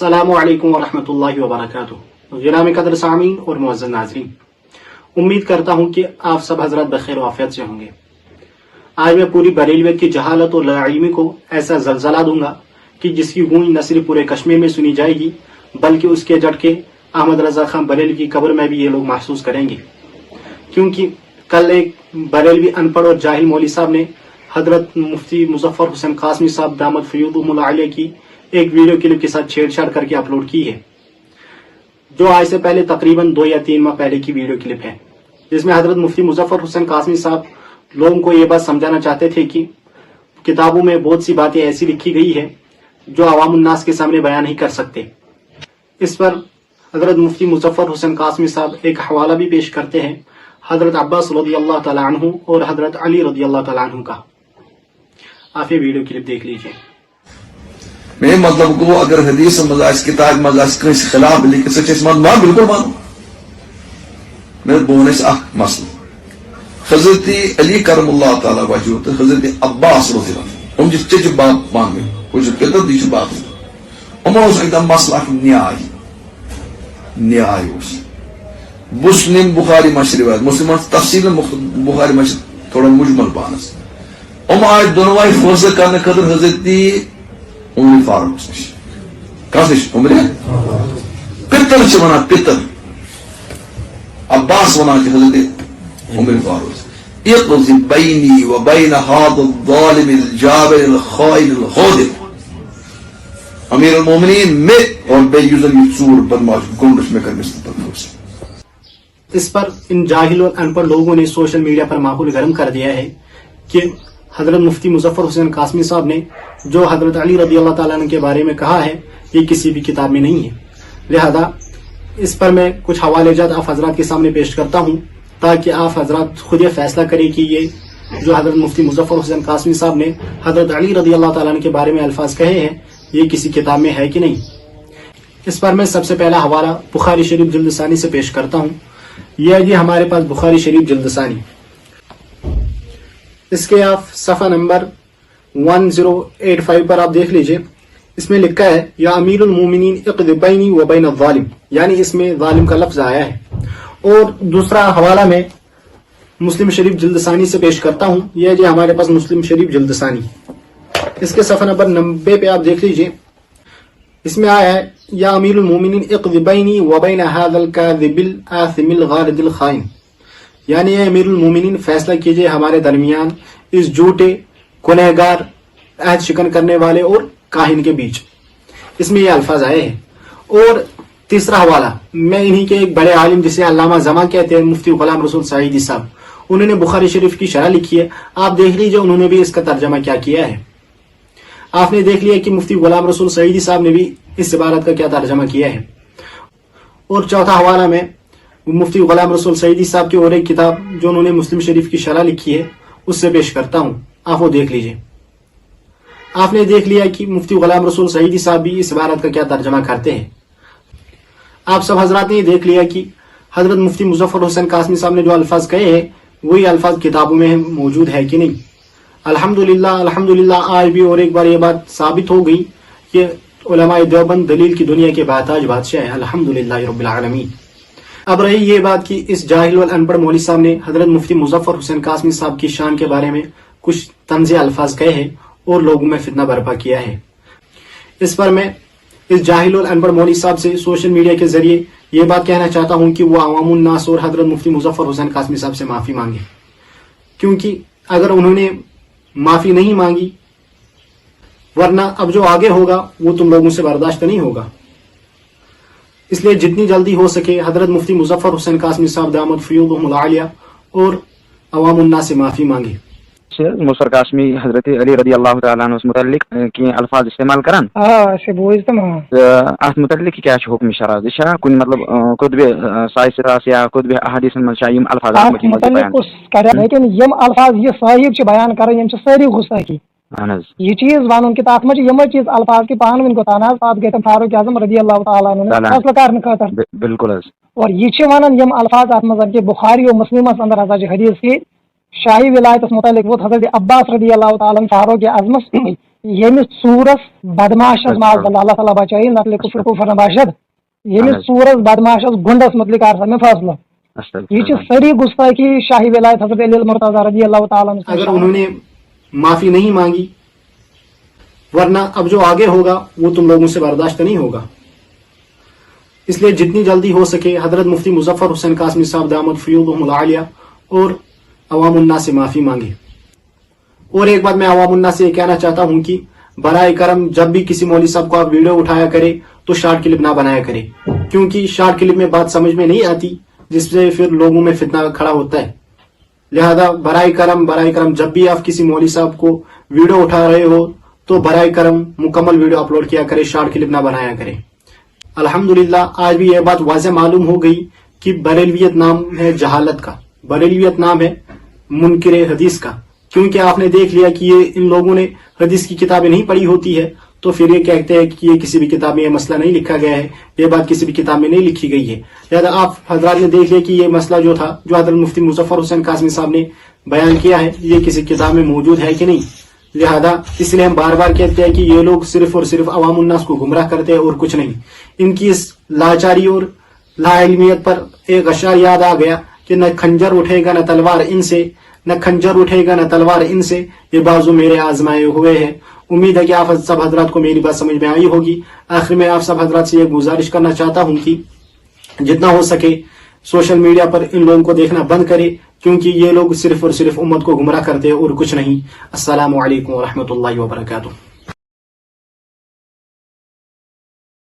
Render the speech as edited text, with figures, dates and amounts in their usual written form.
अस्सलामु अलैकुम वरहमतुल्लाहि वबरकातुहू। गिरामी कदर सामीन और मुअज़्ज़ज़ नाज़रीन, उम्मीद करता हूँ कि आप सब हजरत बखैर वाफियत से होंगे। आज मैं पूरी बरेलवियत की जहालत और लाइल्मी को ऐसा जलजला दूंगा कि जिसकी गूंज न सिर्फ पूरे कश्मीर में सुनी जाएगी बल्कि उसके झटके अहमद रजा खान बरेलवी की कब्र में भी ये लोग महसूस करेंगे। क्योंकि कल एक बरेलवी अनपढ़ और जाहिल मौलवी साहब ने हजरत मुफ्ती मुजफ्फर हुसैन कासमी साहब दामद फयूदुहुमुल आलिया की एक वीडियो क्लिप के साथ छेड़छाड़ करके अपलोड की है, जो आज से पहले तकरीबन 2 या 3 माह पहले की वीडियो क्लिप है, जिसमें हजरत मुफ्ती मुजफ्फर हुसैन कासमी साहब लोगों को ये बात समझाना चाहते थे कि किताबों में बहुत सी बातें ऐसी लिखी गई है जो अवामुन्नास के सामने बयान नहीं कर सकते। इस पर हजरत मुफ्ती मुजफ्फर हुसैन कासमी साहब एक हवाला भी पेश करते हैं हजरत अब्बास रज़ियल्लाहु तआला अन्हु और हजरत अली रज़ियल्लाहु तआला अन्हु का। आप ये वीडियो क्लिप देख लीजिए। मेरे मतलब को अगर हदीस मजाज किताब मजाज कहीं खिलाफ लिखे सच्चे मान बिल्कुल मानो। मेरे बोने से मसला हजरत अली करमुल्लाह ताला वजू तो हजरत अब्बास रज़ियल्लाहु हम जिस चीज बात मांगे कुछ कहते दिस बात उमर उस एकदम मसला न्याय मुस्लिम बुखारी मशरिवात मुस्लिम तफसील बुखारी मशर थोड़ा मुजमल पानस आए दोनों फैसला करने खतर हजरत उमर फारूक कस उमर पितर वना पितर अब्बास वना हजरत उमर फारूक इक़ज़ी बैनी व बैन हाज़ा ज़ालिम जाबिर खाइन खादिम अमीर अल मोमिनीन में और बेयुज़न चूर बदमाश गुंडश में कर इस पर इन जाहिल और अनपढ़ लोगों ने सोशल मीडिया पर माहौल गर्म कर दिया है कि हजरत मुफ्ती मुजफ्फर हुसैन कासमी साहब ने जो हजरत अली रज़ियल्लाहु तआला अन्हु के बारे में कहा है ये किसी भी किताब में नहीं है। लिहाजा इस पर मैं कुछ हवालेजात आप हजरात के सामने पेश करता हूँ ताकि आप हजरात खुद ये फैसला करें कि ये जो हजरत मुफ्ती मुजफ्फर हुसैन कासमी साहब ने हजरत अली रज़ियल्लाहु तआला अन्हु के बारे में अल्फाज कहे हैं ये किसी किताब में है कि नहीं। इस पर मैं सबसे पहला हवाला बुखारी शरीफ जिल्द सानी से पेश करता हूँ। यह जी हमारे पास बुखारी शरीफ जिल्द सानी, इसके आप सफ़ा नंबर 1085 पर आप देख लीजिए। इसमें लिखा है या अमीरुल मोमिनीन इक़्ज़ी बैनी व बैन ज़ालिम, यानी इसमें ज़ालिम का लफ्ज आया है। और दूसरा हवाला मैं मुस्लिम शरीफ जिल्द सानी से पेश करता हूँ। यह जी हमारे पास मुस्लिम शरीफ जिल्द सानी, इसके सफ़ा नंबर 90 पे आप देख लीजिए। इसमें आया है या अमीरुल मोमिनीन इक़्ज़ी बैनी व बैन हाज़ल काज़िबिल आसिमिल गारिदिल खाइन, यानी अमीरुल मोमिनीन फैसला कीजिए हमारे दरमियान इस झूठे गुनहगार अहद शिकन करने वाले और काहिन के बीच। इसमें ये अल्फाज आए हैं। और तीसरा हवाला मैं इन्हीं के एक बड़े आलिम जिसे अल्लामा जमा कहते हैं मुफ्ती गुलाम रसूल सईदी साहब, उन्होंने बुखारी शरीफ की शरह लिखी है। आप देख लीजिए उन्होंने भी इसका तर्जमा क्या किया है। आपने देख लिया कि मुफ्ती गुलाम रसूल सईदी साहब ने भी इस इबारत का क्या तर्जमा किया है। और चौथा हवाला में मुफ्ती गुलाम रसूल सईदी साहब की और एक किताब जो उन्होंने मुस्लिम शरीफ की शरह लिखी है उससे पेश करता हूं, आप वो देख लीजिए। आपने देख लिया कि मुफ्ती गुलाम रसूल सईदी साहब भी इस इबारत का क्या तर्जमा करते हैं। आप सब हजरात ने देख लिया कि हजरत मुफ्ती मुजफ्फर हुसैन कासमी साहब ने जो अल्फाज कहे हैं वही अल्फाज किताबों में मौजूद है कि नहीं। अल्हम्दुलिल्लाह आज भी और एक बार ये बात साबित हो गई कि उलमाए देवबंद दलील की दुनिया के बाताज बादशाह है। अल्हम्दुलिल्लाह रब्बिल आलमीन। अब रही ये बात कि इस जाहिल व अनपढ़ मौलवी साहब ने हजरत मुफ्ती मुजफ्फर हुसैन कासमी साहब की शान के बारे में कुछ तंज़े अल्फाज कहे हैं और लोगों में फितना बर्पा किया है। इस पर मैं इस जाहिल व अनपढ़ मौलवी साहब से सोशल मीडिया के जरिए ये बात कहना चाहता हूँ कि वो अवामुन्नास और हजरत मुफ्ती मुजफ्फर हुसैन कासमी साहब से माफ़ी मांगे, क्योंकि अगर उन्होंने माफ़ी नहीं मांगी वरना अब जो आगे होगा वो तुम लोगों से बर्दाश्त नहीं होगा। इसलिए जितनी जल्दी हो सके हजरत मुफ्ती मुजफ्फर हुसैन कासमी साहब दामद फयूदुहुमुल आलिया और अवामुन्नास से माफ़ी मांगे। मुसर कासमी हजरत अली रज़ियल्लाहु तआला अन्हु मुतल्लिक की अल्फाज इस्तेमाल करन से बोझ तम अत मुतल्लिक क्या हुक्म शरा दिशा कुन मतलब कुतुब साइसरास या कुतुब अहादीस में शायम अल्फाज मुतल्लिक उस करे, लेकिन यम अल्फाज ये साहिब छ बयान कर यम छ सारी गुस्ताखी ये चीज वन कि तथ मे यम चीज अल्फाज की पान वन गोतान पात गए फारूक आजम रज़ियल्लाहु तआला अन्हु फैसला करने खतर बिल्कुल। और ये वन यम अल्फाज अत मज कि बुखारी और मुस्लिम अंदर हसा हदीस की शाही विलायत मुतल्लिक वो हजरत अब्बास रज़ियल्लाहु तआला फारूक आजम ییٚمِس ژوٗرس بدماشس معاذ اللہ تعالیٰ بچٲیِن نقل کفر کفر باشد ییٚمِس ژوٗرس بدماشس گُنڈس متعلق کر سا مےٚ فٲصلہٕ یہ چھِ سٲری گستاخی شاہی ولایت حضرت علی المرتضی رضی اللہ تعالیٰ عنہ. اگر انہوں نے معافی نہیں مانگی ورنہ اب جو آگے ہوگا وہ تم لوگوں سے برداشت نہیں ہوگا. اس لیے جتنی جلدی ہو سکے حضرت مفتی مظفر حسین قاسمی صاحب دامت فیوضہم العالیہ اور عوام الناس سے معافی مانگے. اور ایک بات میں عوام الناس سے یہ کہنا چاہتا ہوں کہ برائے کرم جب بھی کسی مولوی صاحب کو آپ ویڈیو اٹھایا کرے تو شارٹ کلپ نہ بنایا کرے، کیونکہ شارٹ کلپ میں بات سمجھ میں نہیں آتی جس سے پھر لوگوں میں فتنہ کھڑا ہوتا ہے. لہذا برائے کرم جب بھی آپ کسی مولوی صاحب کو ویڈیو اٹھا رہے ہو تو برائے کرم مکمل ویڈیو اپلوڈ کیا کرے، شارٹ کلپ نہ بنایا کرے. الحمدللہ آج بھی یہ بات واضح معلوم ہو گئی کہ بریلویت نام ہے جہالت کا، بریلویت نام ہے منکر حدیث کا. کیونکہ آپ نے دیکھ لیا کہ یہ ان لوگوں نے حدیث کی کتابیں نہیں پڑھی ہوتی ہے تو پھر یہ کہتے ہیں کہ یہ کسی بھی کتاب میں یہ مسئلہ نہیں لکھا گیا ہے، یہ بات کسی بھی کتاب میں نہیں لکھی گئی ہے. لہٰذا آپ حضرات نے دیکھ لیا کہ یہ مسئلہ جو تھا جو حضرت مفتی مظفر حسین قاسمی صاحب نے بیان کیا ہے یہ کسی کتاب میں موجود ہے کہ نہیں. لہذا اس لیے ہم بار بار کہتے ہیں کہ یہ لوگ صرف اور صرف عوام الناس کو گمراہ کرتے ہیں اور کچھ نہیں. ان کی اس لاچاری اور لا علمیت پر ایک اشعار یاد آ گیا کہ نہ کھنجر اٹھے گا نہ تلوار ان سے، نہ کھنجر اٹھے گا نہ تلوار ان سے، یہ بازو میرے آزمائے ہوئے ہیں. امید ہے کہ آپ سب حضرات کو میری بات سمجھ میں آئی ہوگی. آخر میں آپ سب حضرات سے یہ گزارش کرنا چاہتا ہوں کہ جتنا ہو سکے سوشل میڈیا پر ان لوگوں کو دیکھنا بند کرے، کیونکہ یہ لوگ صرف اور صرف امت کو گمراہ کرتے ہیں اور کچھ نہیں. السلام علیکم ورحمۃ اللہ وبرکاتہ.